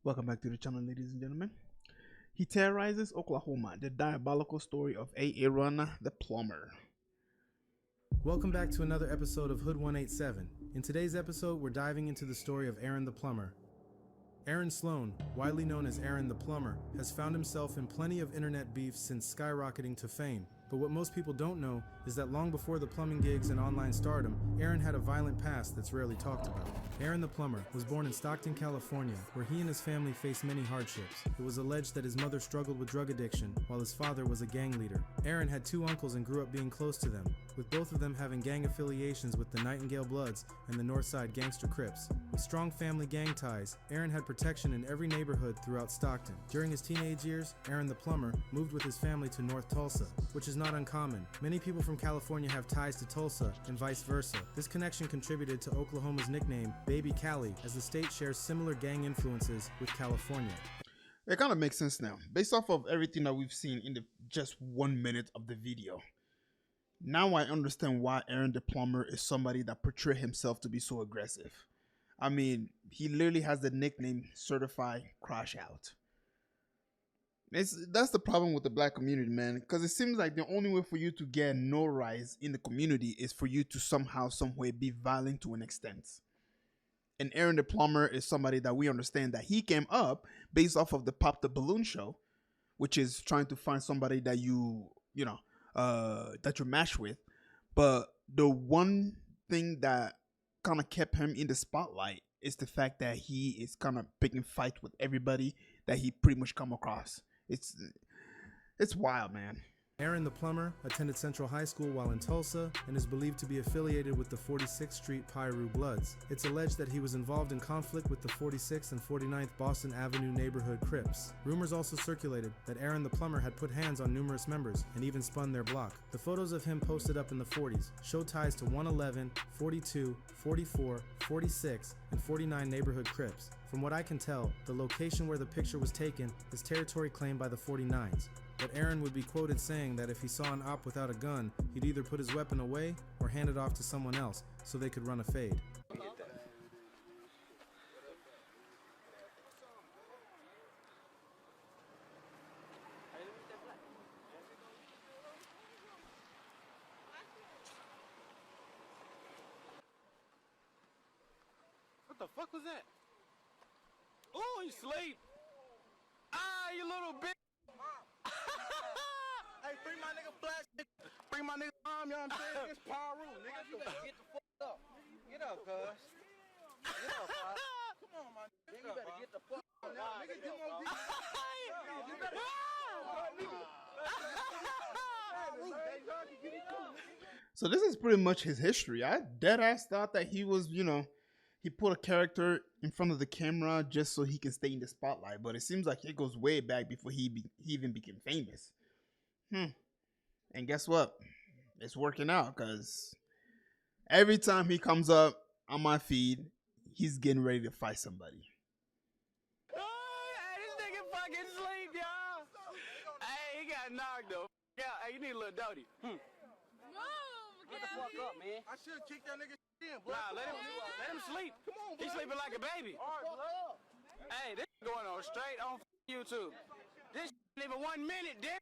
Welcome back to the channel, ladies and gentlemen. He terrorizes Oklahoma, the diabolical story of Aaron the Plumber. Welcome back to another episode of Hood 187. In today's episode, we're diving into the story of Aaron the Plumber. Aaron Sloan, widely known as Aaron the Plumber, has found himself in plenty of internet beef since skyrocketing to fame. But what most people don't know is that long before the plumbing gigs and online stardom, Aaron had a violent past that's rarely talked about. Aaron the Plumber was born in Stockton, California, where he and his family faced many hardships. It was alleged that his mother struggled with drug addiction, while his father was a gang leader. Aaron had two uncles and grew up being close to them, with both of them having gang affiliations with the Nightingale Bloods and the Northside Gangster Crips. With strong family gang ties, Aaron had protection in every neighborhood throughout Stockton. During his teenage years, Aaron the Plumber moved with his family to North Tulsa, which is not uncommon. Many people from California have ties to Tulsa and vice versa. This connection contributed to Oklahoma's nickname, Baby Cali, as the state shares similar gang influences with California. It kind of makes sense now, based off of everything that we've seen in the just 1 minute of the video. Now I understand why Aaron the Plumber is somebody that portrays himself to be so aggressive. I mean, he literally has the nickname certify crash out. That's the problem with the black community, man, because it seems like the only way for you to get no rise in the community is for you to somehow, some way be violent to an extent. And Aaron the Plumber is somebody that we understand that he came up based off of the Pop the Balloon show, which is trying to find somebody that that you match with. But the one thing that kind of kept him in the spotlight is the fact that he is kind of picking fight with everybody that he pretty much come across. It's wild, man. Aaron the Plumber attended Central High School while in Tulsa and is believed to be affiliated with the 46th Street Piru Bloods. It's alleged that he was involved in conflict with the 46th and 49th Boston Avenue neighborhood Crips. Rumors also circulated that Aaron the Plumber had put hands on numerous members and even spun their block. The photos of him posted up in the 40s show ties to 111, 42, 44, 46, and 49 neighborhood Crips. From what I can tell, the location where the picture was taken is territory claimed by the 49s. But Aaron would be quoted saying that if he saw an op without a gun, he'd either put his weapon away or hand it off to someone else so they could run a fade. What the fuck was that? Oh, you sleep. Ah, you little bitch. Hey, free my nigga Flash. Free my nigga arm, you know what I'm saying? It's Paru, nigga. You better get the fuck up. Get up, cuz. Get up, Pop. Come on, my nigga. You better get the fuck up now. Nigga, you won't get you better. So this is pretty much his history. I dead ass thought that he was, he put a character in front of the camera just so he can stay in the spotlight. But it seems like it goes way back before he even became famous. And guess what? It's working out because every time he comes up on my feed, he's getting ready to fight somebody. Oh, hey, this nigga fucking sleep, y'all. Hey, he got knocked though. Yeah, hey, you need a little doty. Get the fuck up, man. I should kick that nigga in, bro. Nah, let him sleep. Come on, bro. He's sleeping like a baby. All right, bro. Hey, this going on straight on YouTube. This ain't even 1 minute, dick.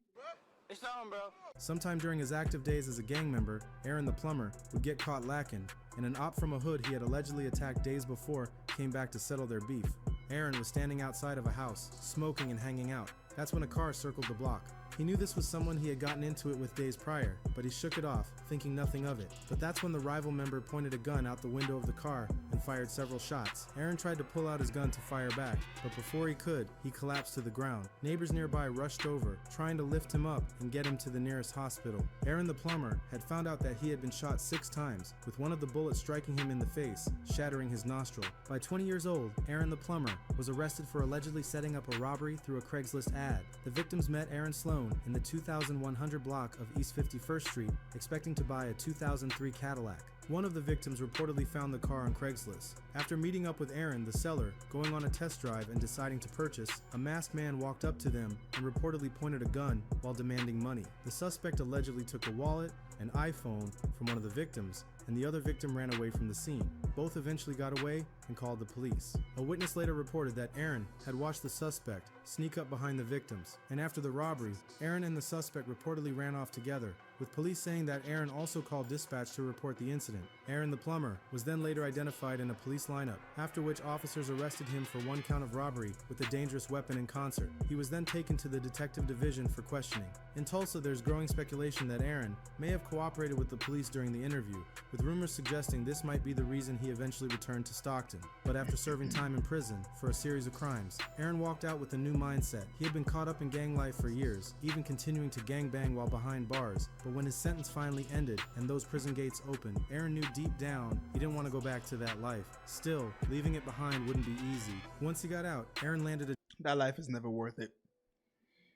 It's on, bro. Sometime during his active days as a gang member, Aaron the Plumber would get caught lacking, and an op from a hood he had allegedly attacked days before came back to settle their beef. Aaron was standing outside of a house, smoking and hanging out. That's when a car circled the block. He knew this was someone he had gotten into it with days prior, but he shook it off, thinking nothing of it. But that's when the rival member pointed a gun out the window of the car and fired several shots. Aaron tried to pull out his gun to fire back, but before he could, he collapsed to the ground. Neighbors nearby rushed over, trying to lift him up and get him to the nearest hospital. Aaron the Plumber had found out that he had been shot 6 times, with one of the bullets striking him in the face, shattering his nostril. By 20 years old, Aaron the Plumber was arrested for allegedly setting up a robbery through a Craigslist ad. The victims met Aaron Sloan in the 2100 block of East 51st Street, expecting to buy a 2003 Cadillac. One of the victims reportedly found the car on Craigslist. After meeting up with Aaron, the seller, going on a test drive and deciding to purchase, a masked man walked up to them and reportedly pointed a gun while demanding money. The suspect allegedly took a wallet, an iPhone from one of the victims, and the other victim ran away from the scene. Both eventually got away and called the police. A witness later reported that Aaron had watched the suspect sneak up behind the victims, and after the robbery, Aaron and the suspect reportedly ran off together, with police saying that Aaron also called dispatch to report the incident. Aaron the plumber was then later identified in a police lineup, after which officers arrested him for 1 count of robbery with a dangerous weapon in concert. He was then taken to the detective division for questioning. In Tulsa, there's growing speculation that Aaron may have cooperated with the police during the interview, with rumors suggesting this might be the reason he eventually returned to Stockton. But after serving time in prison for a series of crimes, Aaron walked out with a new mindset. He had been caught up in gang life for years, even continuing to gangbang while behind bars. But when his sentence finally ended and those prison gates opened, Aaron knew deep down he didn't want to go back to that life. Still, leaving it behind wouldn't be easy. Once he got out, Aaron landed a That life is never worth it.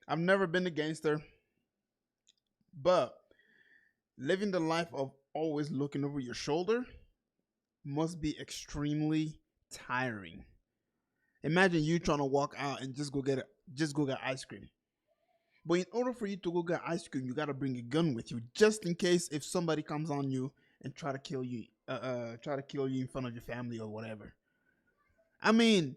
I've never been a gangster, but living the life of always looking over your shoulder must be extremely tiring. Imagine you trying to walk out and just go get ice cream. But in order for you to go get ice cream, you gotta bring a gun with you, just in case if somebody comes on you and try to kill you in front of your family or whatever. I mean,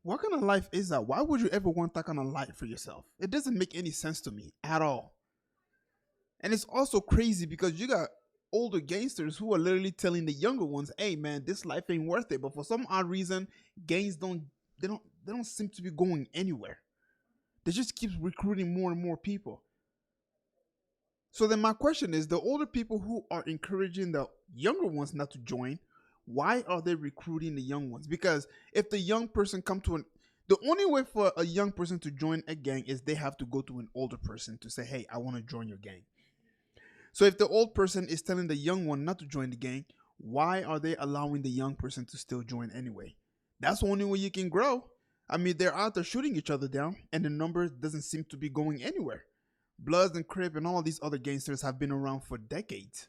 what kind of life is that? Why would you ever want that kind of life for yourself? It doesn't make any sense to me at all. And it's also crazy because you got older gangsters who are literally telling the younger ones, "Hey man, this life ain't worth it." But for some odd reason, gangs don't seem to be going anywhere. They just keep recruiting more and more people. So then my question is, the older people who are encouraging the younger ones not to join, why are they recruiting the young ones? Because if the young person the only way for a young person to join a gang is they have to go to an older person to say, "Hey, I want to join your gang." So if the old person is telling the young one not to join the gang, why are they allowing the young person to still join anyway? That's the only way you can grow. I mean, they're out there shooting each other down, and the number doesn't seem to be going anywhere. Bloods and Crip and all these other gangsters have been around for decades.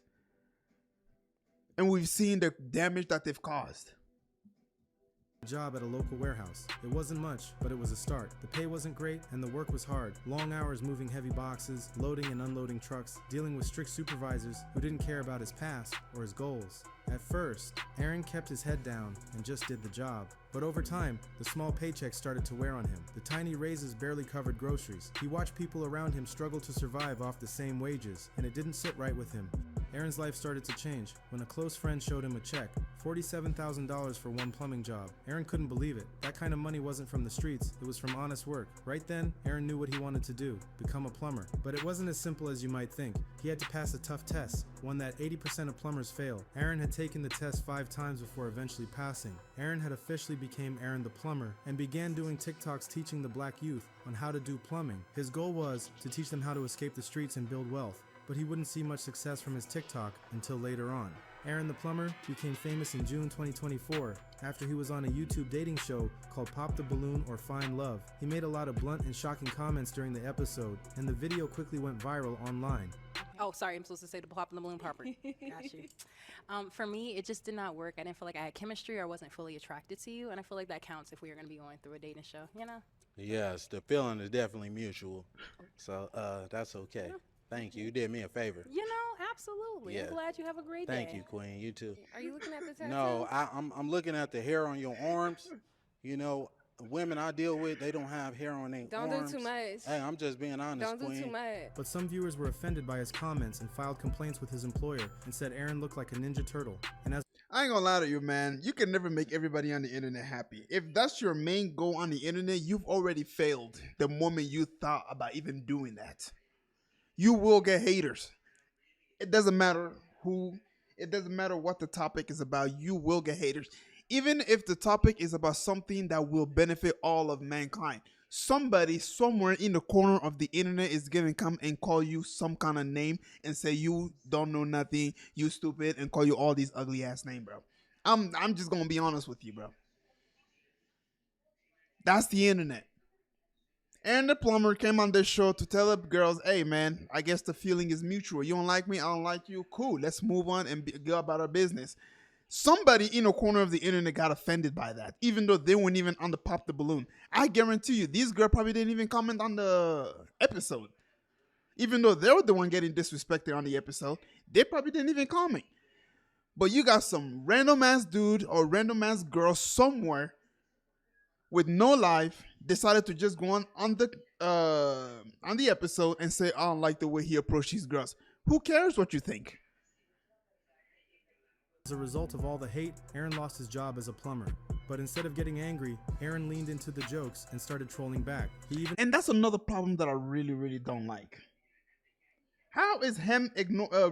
And we've seen the damage that they've caused. job at a local warehouse. It wasn't much, but it was a start. The pay wasn't great and the work was hard. Long hours moving heavy boxes, loading and unloading trucks, dealing with strict supervisors who didn't care about his past or his goals. At first, Aaron kept his head down and just did the job. But over time, the small paychecks started to wear on him. The tiny raises barely covered groceries. He watched people around him struggle to survive off the same wages, and it didn't sit right with him. Aaron's life started to change when a close friend showed him a check, $47,000 for one plumbing job. Aaron couldn't believe it. That kind of money wasn't from the streets, it was from honest work. Right then, Aaron knew what he wanted to do, become a plumber. But it wasn't as simple as you might think. He had to pass a tough test, one that 80% of plumbers fail. Aaron had taken the test 5 times before eventually passing. Aaron had officially became Aaron the Plumber and began doing TikToks teaching the black youth on how to do plumbing. His goal was to teach them how to escape the streets and build wealth, but he wouldn't see much success from his TikTok until later on. Aaron the Plumber became famous in June 2024 after he was on a YouTube dating show called Pop the Balloon or Find Love. He made a lot of blunt and shocking comments during the episode, and the video quickly went viral online. Oh, sorry, I'm supposed to say the pop and the balloon property. Got you. For me, it just did not work. I didn't feel like I had chemistry or I wasn't fully attracted to you, and I feel like that counts if we are going to be going through a dating show, you know? Yes, the feeling is definitely mutual, so that's okay. Thank you. You did me a favor. You know, absolutely. Yeah. I'm glad you have a great day. Thank you, Queen. You too. Are you looking at the tattoo? No, I'm looking at the hair on your arms. You know, women I deal with, they don't have hair on their Don't arms. do too much. Hey, I'm just being honest, Don't Queen. do too much. But some viewers were offended by his comments and filed complaints with his employer and said Aaron looked like a Ninja Turtle. And as I ain't gonna lie to you, man. You can never make everybody on the internet happy. If that's your main goal on the internet, you've already failed the moment you thought about even doing that. You will get haters. It doesn't matter who, it doesn't matter what the topic is about, you will get haters. Even if the topic is about something that will benefit all of mankind, somebody somewhere in the corner of the internet is gonna come and call you some kind of name and say you don't know nothing, you stupid, and call you all these ugly ass names, bro. I'm just gonna be honest with you, bro. That's the internet. And the plumber came on this show to tell the girls, hey, man, I guess the feeling is mutual. You don't like me, I don't like you. Cool, let's move on and go about our business. Somebody in a corner of the internet got offended by that, even though they weren't even on the Pop the Balloon. I guarantee you, these girls probably didn't even comment on the episode. Even though they were the one getting disrespected on the episode, they probably didn't even comment. But you got some random ass dude or random ass girl somewhere with no life decided to just go on the episode and say, I don't like the way he approached these girls. Who cares what you think? As a result of all the hate, Aaron lost his job as a plumber. But instead of getting angry, Aaron leaned into the jokes and started trolling back. And that's another problem that I really, really don't like. How is him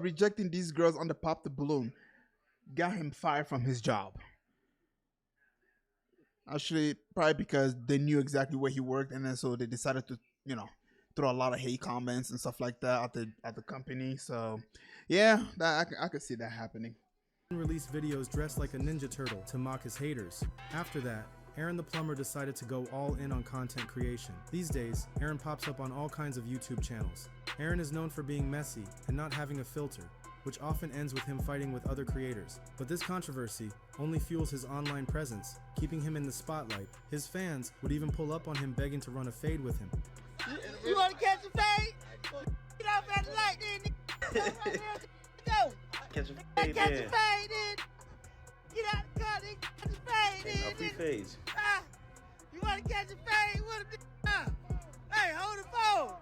rejecting these girls on the Pop the Balloon got him fired from his job? Actually, probably because they knew exactly where he worked, and then so they decided to, throw a lot of hate comments and stuff like that at the company. So, yeah, I could see that happening. Released videos dressed like a Ninja Turtle to mock his haters. After that, Aaron the Plumber decided to go all in on content creation. These days, Aaron pops up on all kinds of YouTube channels. Aaron is known for being messy and not having a filter, which often ends with him fighting with other creators. But this controversy only fuels his online presence, keeping him in the spotlight. His fans would even pull up on him begging to run a fade with him. You want to catch a fade? Get off that light, then. Go. Catch a fade, Catch a then. fade, then. Get out the car, then. Catch a fade, Hey, no free then. fades. You want to catch a fade? What a Hey, hold the phone.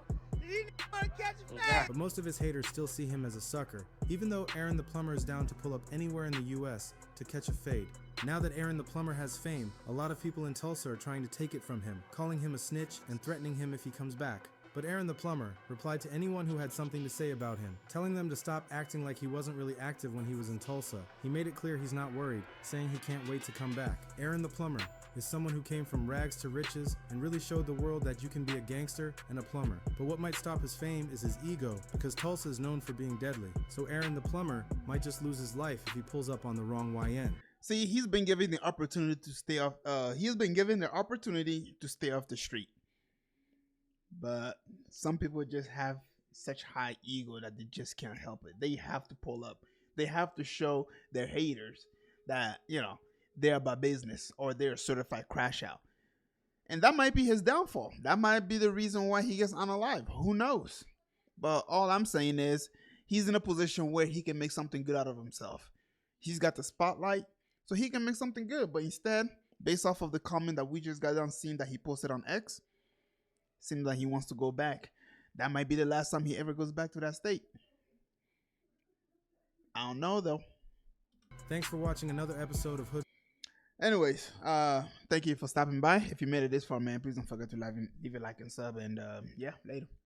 You want to catch a fade? But most of his haters still see him as a sucker, even though Aaron the Plumber is down to pull up anywhere in the US to catch a fade. Now that Aaron the Plumber has fame, a lot of people in Tulsa are trying to take it from him, calling him a snitch and threatening him if he comes back. But Aaron the Plumber replied to anyone who had something to say about him, telling them to stop acting like he wasn't really active when he was in Tulsa. He made it clear he's not worried, saying he can't wait to come back. Aaron the Plumber is someone who came from rags to riches and really showed the world that you can be a gangster and a plumber. But what might stop his fame is his ego, because Tulsa is known for being deadly. So Aaron the Plumber might just lose his life if he pulls up on the wrong YN. See, he's been given the opportunity to stay off. He's been given the opportunity to stay off the street. But some people just have such high ego that they just can't help it. They have to pull up. They have to show their haters that, they're about business or they're a certified crash out. And that might be his downfall. That might be the reason why he gets unalive. Who knows? But all I'm saying is he's in a position where he can make something good out of himself. He's got the spotlight, so he can make something good. But instead, based off of the comment that we just got done seeing that he posted on X, seems like he wants to go back. That might be the last time he ever goes back to that state. I don't know though. Thanks for watching another episode of Hood. Anyways, thank you for stopping by. If you made it this far, man, please don't forget to leave a like and sub. And yeah, later.